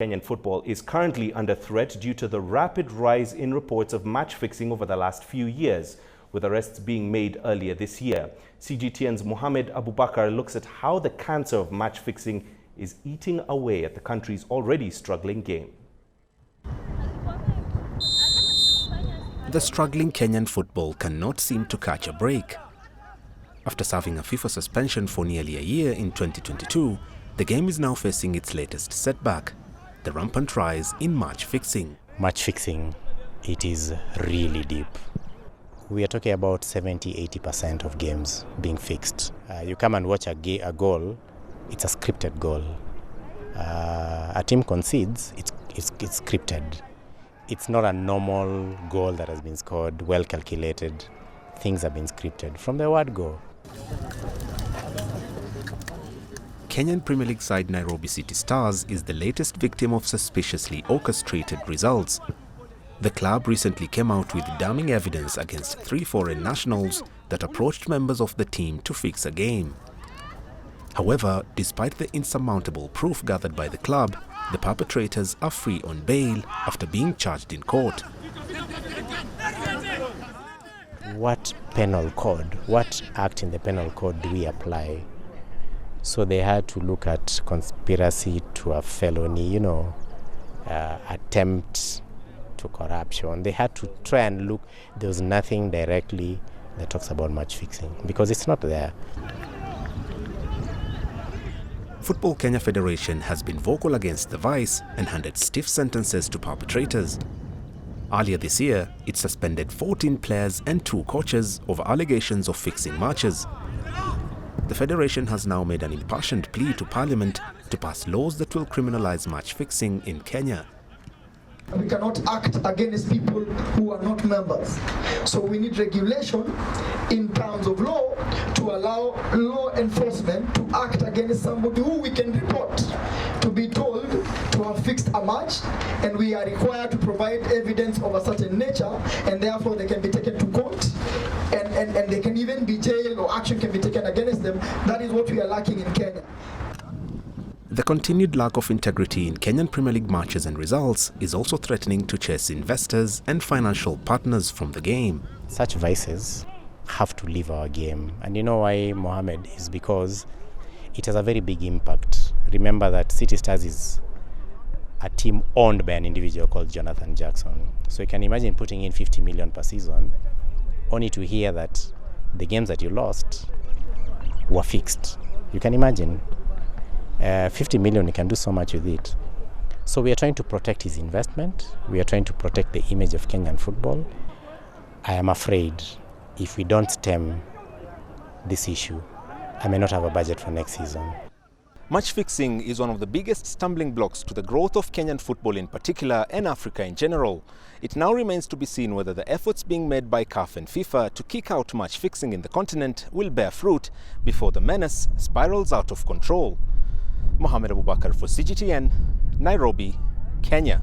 Kenyan football is currently under threat due to the rapid rise in reports of match fixing over the last few years, with arrests being made earlier this year. CGTN's Mohamed Abubakar looks at how the cancer of match fixing is eating away at the country's already struggling game. The struggling Kenyan football cannot seem to catch a break. After serving a FIFA suspension for nearly a year in 2022, the game is now facing its latest setback: the rampant rise in match fixing. Match fixing, it is really deep. We are talking about 70-80% of games being fixed. You come and watch a goal, it's a scripted goal. A team concedes, it's scripted. It's not a normal goal that has been scored, well calculated. Things have been scripted from the word go. Kenyan Premier League side Nairobi City Stars is the latest victim of suspiciously orchestrated results. The club recently came out with damning evidence against 3 foreign nationals that approached members of the team to fix a game. However, despite the insurmountable proof gathered by the club, the perpetrators are free on bail after being charged in court. What penal code, what act in the penal code do we apply? So they had to look at conspiracy to a felony, attempt to corruption. They had to try and look. There was nothing directly that talks about match fixing because it's not there. Football Kenya Federation has been vocal against the vice and handed stiff sentences to perpetrators. Earlier this year, it suspended 14 players and 2 coaches over allegations of fixing matches. The federation has now made an impassioned plea to Parliament to pass laws that will criminalize match fixing in Kenya. We cannot act against people who are not members. So we need regulation in terms of law to allow law enforcement to act against somebody who we can report to be told to have fixed a match, and we are required to provide evidence of a certain nature, and therefore they can be taken to court and they can even be jailed or action can be taken against them. That is what we are lacking in Kenya. The continued lack of integrity in Kenyan Premier League matches and results is also threatening to chase investors and financial partners from the game. Such vices have to leave our game. And you know why, Mohammed? Is because it has a very big impact. Remember that City Stars is a team owned by an individual called Jonathan Jackson. So you can imagine putting in 50 million per season only to hear that the games that you lost were fixed. You can imagine. 50 million, you can do so much with it. So we are trying to protect his investment. We are trying to protect the image of Kenyan football. I am afraid if we don't stem this issue, I may not have a budget for next season. Match fixing is one of the biggest stumbling blocks to the growth of Kenyan football in particular and Africa in general. It now remains to be seen whether the efforts being made by CAF and FIFA to kick out match fixing in the continent will bear fruit before the menace spirals out of control. Mohamed Abubakar for CGTN, Nairobi, Kenya.